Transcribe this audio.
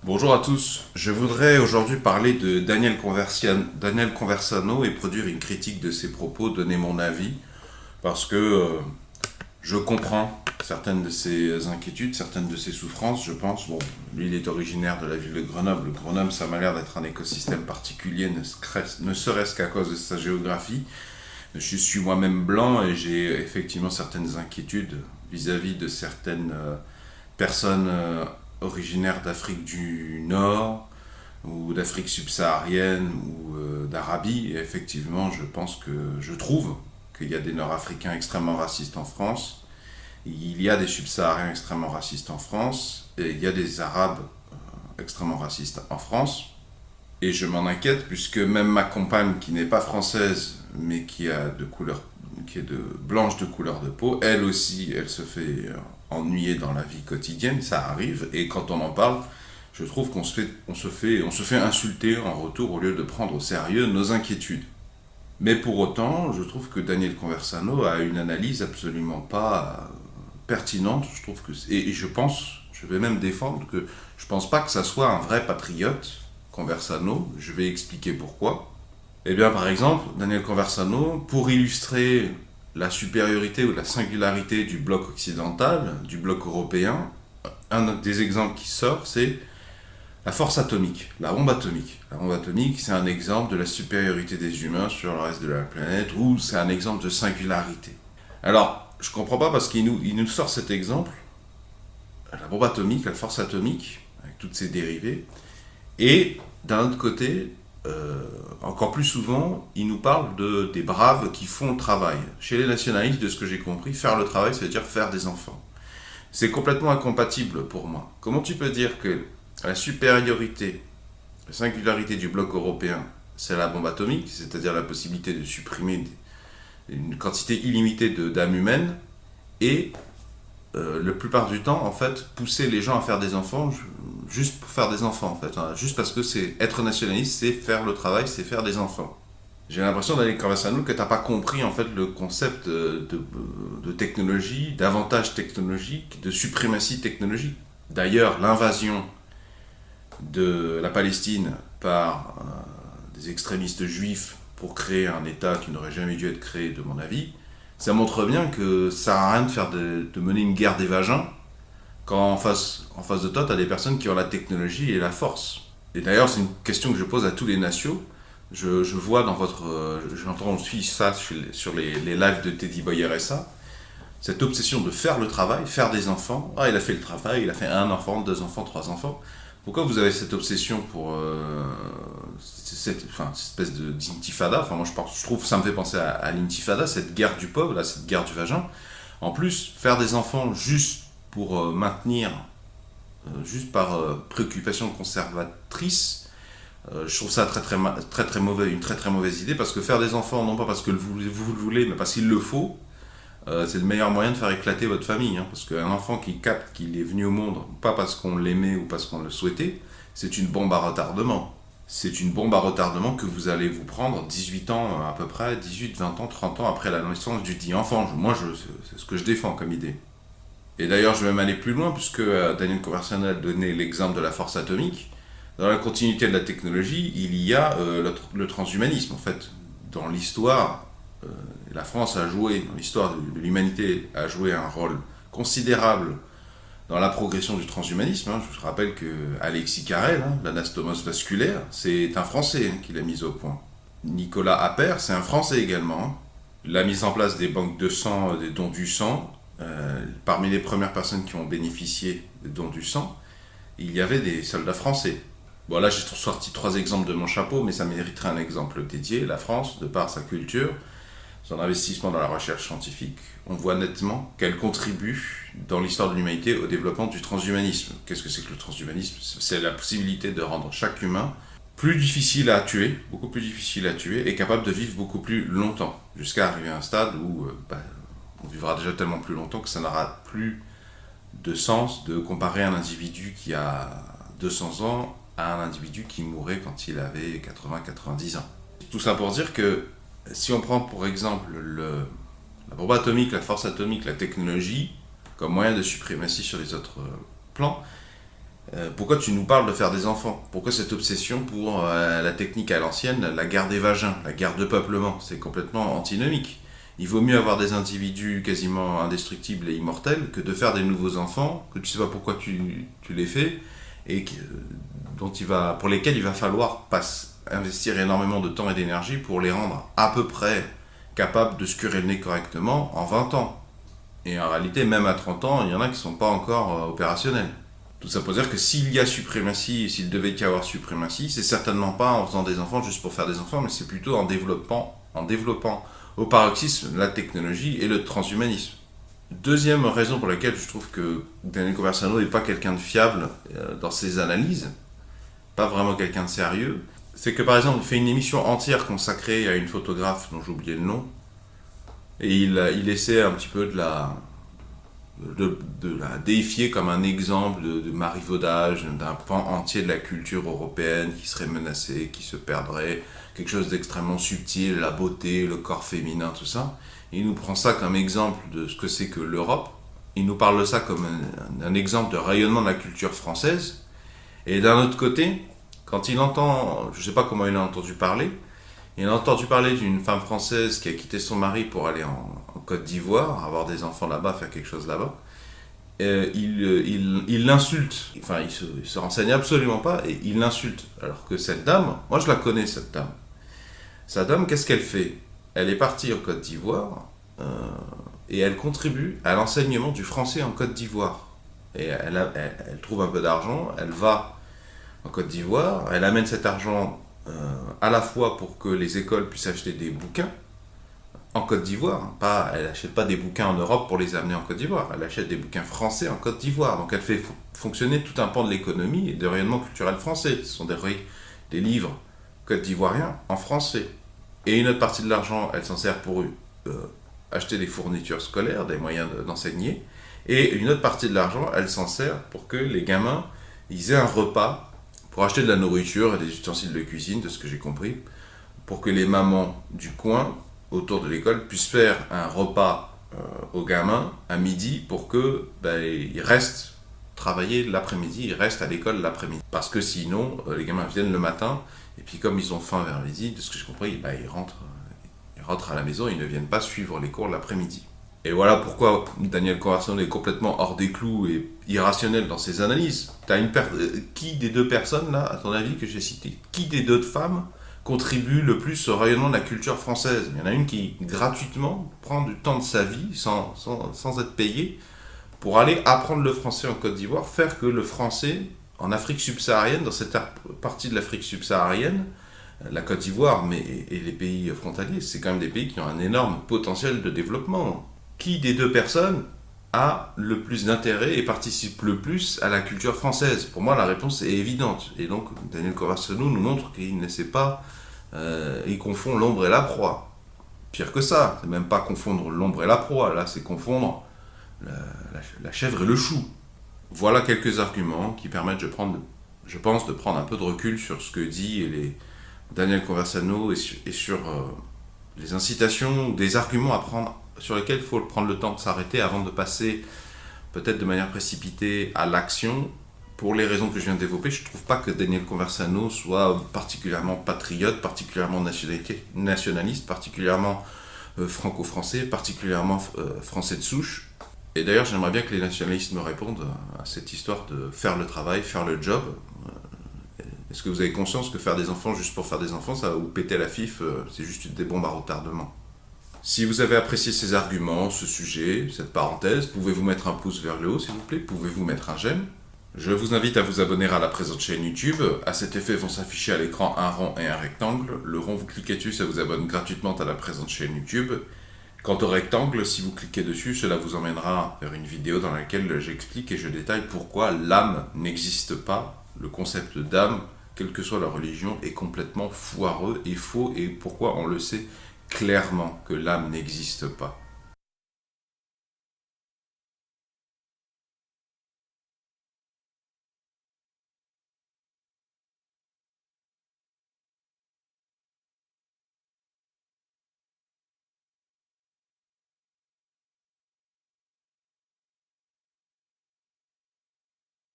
Bonjour à tous, je voudrais aujourd'hui parler de Daniel Conversano et produire une critique de ses propos, donner mon avis, parce que je comprends certaines de ses inquiétudes, certaines de ses souffrances, je pense. Bon, lui il est originaire de la ville de Grenoble. Grenoble, ça m'a l'air d'être un écosystème particulier, ne serait-ce qu'à cause de sa géographie. Je suis moi-même blanc et j'ai effectivement certaines inquiétudes vis-à-vis de certaines personnes originaires d'Afrique du Nord ou d'Afrique subsaharienne ou d'Arabie. Et effectivement, je trouve qu'il y a des Nord-Africains extrêmement racistes en France, il y a des subsahariens extrêmement racistes en France, et il y a des Arabes extrêmement racistes en France. Et je m'en inquiète puisque même ma compagne, qui n'est pas française, mais qui est de blanche de couleur de peau, elle aussi, elle se fait ennuyer dans la vie quotidienne, ça arrive. Et quand on en parle, je trouve on se fait insulter en retour au lieu de prendre au sérieux nos inquiétudes. Mais pour autant, je trouve que Daniel Conversano a une analyse absolument pas pertinente. Je trouve que et je vais même défendre que je pense pas que ça soit un vrai patriote Conversano. Je vais expliquer pourquoi. Eh bien, par exemple, Daniel Conversano, pour illustrer la supériorité ou la singularité du bloc occidental, du bloc européen, un des exemples qui sort, c'est la force atomique, la bombe atomique. La bombe atomique, c'est un exemple de la supériorité des humains sur le reste de la planète, ou c'est un exemple de singularité. Alors, je comprends pas parce il nous sort cet exemple, la bombe atomique, la force atomique, avec toutes ses dérivées, et d'un autre côté, encore plus souvent, il nous parle des braves qui font le travail. Chez les nationalistes, de ce que j'ai compris, faire le travail, ça veut dire faire des enfants. C'est complètement incompatible pour moi. Comment tu peux dire que la supériorité, la singularité du bloc européen, c'est la bombe atomique, c'est-à-dire la possibilité de supprimer une quantité illimitée d'âmes humaines, et la plupart du temps, en fait, pousser les gens à faire des enfants juste pour faire des enfants, en fait. Hein. Juste parce que c'est être nationaliste, c'est faire le travail, c'est faire des enfants. J'ai l'impression d'aller Conversano que tu n'as pas compris en fait le concept de technologie, d'avantage technologique, de suprématie technologique. D'ailleurs, l'invasion de la Palestine par des extrémistes juifs pour créer un État qui n'aurait jamais dû être créé, de mon avis, ça montre bien que ça sert à rien de mener une guerre des vagins quand en face de toi, tu as des personnes qui ont la technologie et la force. Et d'ailleurs, c'est une question que je pose à tous les nations. Je vois dans votre. J'entends, on suit ça sur les lives de Teddy Boy RSA. Cette obsession de faire le travail, faire des enfants. Ah, il a fait le travail, il a fait un enfant, deux enfants, trois enfants. Pourquoi vous avez cette obsession pour cette espèce d'intifada. Enfin, moi, je trouve ça me fait penser à l'intifada, cette guerre du pauvre, là, cette guerre du vagin. En plus, faire des enfants juste pour maintenir, juste par préoccupation conservatrice, je trouve ça très mauvais, une très mauvaise idée, parce que faire des enfants, non pas parce que vous le voulez, mais parce qu'il le faut, c'est le meilleur moyen de faire éclater votre famille. Hein, parce qu'un enfant qui capte qu'il est venu au monde, pas parce qu'on l'aimait ou parce qu'on le souhaitait, c'est une bombe à retardement. C'est une bombe à retardement que vous allez vous prendre 18 ans à peu près, 18, 20 ans, 30 ans après la naissance du dit enfant. C'est ce que je défends comme idée. Et d'ailleurs, je vais même aller plus loin, puisque Daniel Conversano a donné l'exemple de la force atomique. Dans la continuité de la technologie, il y a le transhumanisme. En fait, dans l'histoire, euh, la France a joué, dans l'histoire de l'humanité, a joué un rôle considérable dans la progression du transhumanisme. Hein. Je vous rappelle que Alexis Carrel, hein, l'anastomose vasculaire, c'est un Français qui l'a mise au point. Nicolas Appert, c'est un Français également. Hein. La mise en place des banques de sang, des dons du sang, parmi les premières personnes qui ont bénéficié des dons du sang, il y avait des soldats français. Bon, là, j'ai sorti trois exemples de mon chapeau, mais ça mériterait un exemple dédié. La France, de par sa culture, son investissement dans la recherche scientifique, on voit nettement qu'elle contribue dans l'histoire de l'humanité au développement du transhumanisme. Qu'est-ce que c'est que le transhumanisme? C'est la possibilité de rendre chaque humain plus difficile à tuer, beaucoup plus difficile à tuer, et capable de vivre beaucoup plus longtemps, jusqu'à arriver à un stade où on vivra déjà tellement plus longtemps que ça n'aura plus de sens de comparer un individu qui a 200 ans à un individu qui mourait quand il avait 80-90 ans. Tout ça pour dire que si on prend pour exemple la bombe atomique, la force atomique, la technologie, comme moyen de suprématie sur les autres plans, Pourquoi tu nous parles de faire des enfants? Pourquoi cette obsession pour la technique à l'ancienne, la guerre des vagins, la guerre de peuplement? C'est complètement antinomique. Il vaut mieux avoir des individus quasiment indestructibles et immortels que de faire des nouveaux enfants, que tu sais pas pourquoi tu les fais, et pour lesquels il va falloir investir énormément de temps et d'énergie pour les rendre à peu près capables de se curer le nez correctement en 20 ans. Et en réalité, même à 30 ans, il y en a qui ne sont pas encore opérationnels. Tout ça pour dire que s'il y a suprématie, s'il devait y avoir suprématie, c'est certainement pas en faisant des enfants juste pour faire des enfants, mais c'est plutôt en développant au paroxysme la technologie et le transhumanisme. Deuxième raison pour laquelle je trouve que Daniel Conversano n'est pas quelqu'un de fiable dans ses analyses, pas vraiment quelqu'un de sérieux, c'est que par exemple il fait une émission entière consacrée à une photographe dont j'ai oublié le nom, et il essaie un petit peu de la déifier comme un exemple de marivaudage, d'un pan entier de la culture européenne qui serait menacé, qui se perdrait, quelque chose d'extrêmement subtil, la beauté, le corps féminin, tout ça. Et il nous prend ça comme exemple de ce que c'est que l'Europe. Il nous parle de ça comme un exemple de rayonnement de la culture française. Et d'un autre côté, quand il entend, je ne sais pas comment il a entendu parler, il a entendu parler d'une femme française qui a quitté son mari pour aller en Côte d'Ivoire, avoir des enfants là-bas, faire quelque chose là-bas. Il l'insulte, enfin il se renseigne absolument pas et il l'insulte. Alors que cette dame, moi je la connais cette dame. Cette dame, qu'est-ce qu'elle fait? Elle est partie en Côte d'Ivoire et elle contribue à l'enseignement du français en Côte d'Ivoire. Et elle trouve un peu d'argent, elle va en Côte d'Ivoire, elle amène cet argent à la fois pour que les écoles puissent acheter des bouquins en Côte d'Ivoire. Elle n'achète pas des bouquins en Europe pour les amener en Côte d'Ivoire, elle achète des bouquins français en Côte d'Ivoire. Donc elle fait fonctionner tout un pan de l'économie et de rayonnement culturel français. Ce sont des livres côte d'ivoiriens en français. Et une autre partie de l'argent, elle s'en sert pour acheter des fournitures scolaires, des moyens d'enseigner. Et une autre partie de l'argent, elle s'en sert pour que les gamins ils aient un repas, pour acheter de la nourriture et des ustensiles de cuisine, de ce que j'ai compris, pour que les mamans du coin, autour de l'école, puissent faire un repas aux gamins à midi pour que ils restent travailler l'après-midi, ils restent à l'école l'après-midi. Parce que sinon, les gamins viennent le matin, et puis comme ils ont faim vers midi, de ce que j'ai compris, ils rentrent à la maison, ils ne viennent pas suivre les cours l'après-midi. Et voilà pourquoi Daniel Conversano est complètement hors des clous et irrationnel dans ses analyses. Qui des deux personnes, là, à ton avis, que j'ai citées, qui des deux femmes contribue le plus au rayonnement de la culture française? Il y en a une qui, gratuitement, prend du temps de sa vie, sans être payée, pour aller apprendre le français en Côte d'Ivoire, faire que le français, en Afrique subsaharienne, dans cette partie de l'Afrique subsaharienne, la Côte d'Ivoire et les pays frontaliers, c'est quand même des pays qui ont un énorme potentiel de développement. Qui des deux personnes a le plus d'intérêt et participe le plus à la culture française? Pour moi, la réponse est évidente. Et donc, Daniel Conversano nous montre qu'il ne sait pas, il confond l'ombre et la proie. Pire que ça, c'est même pas confondre l'ombre et la proie, là, c'est confondre la chèvre et le chou. Voilà quelques arguments qui permettent, je pense, de prendre un peu de recul sur ce que dit Daniel Conversano et sur les incitations ou des arguments à prendre sur lesquels il faut prendre le temps de s'arrêter avant de passer peut-être de manière précipitée à l'action. Pour les raisons que je viens de développer, je ne trouve pas que Daniel Conversano soit particulièrement patriote, particulièrement nationaliste, particulièrement franco-français, particulièrement français de souche. Et d'ailleurs, j'aimerais bien que les nationalistes me répondent à cette histoire de faire le travail, faire le job. Est-ce que vous avez conscience que faire des enfants juste pour faire des enfants, ça va vous péter la fif, c'est juste des bombes à retardement? Si vous avez apprécié ces arguments, ce sujet, cette parenthèse, pouvez-vous mettre un pouce vers le haut, s'il vous plaît? Pouvez-vous mettre un j'aime? Je vous invite à vous abonner à la présente chaîne YouTube. À cet effet vont s'afficher à l'écran un rond et un rectangle. Le rond, vous cliquez dessus, ça vous abonne gratuitement à la présente chaîne YouTube. Quant au rectangle, si vous cliquez dessus, cela vous emmènera vers une vidéo dans laquelle j'explique et je détaille pourquoi l'âme n'existe pas. Le concept d'âme, quelle que soit la religion, est complètement foireux et faux, et pourquoi on le sait clairement que l'âme n'existe pas.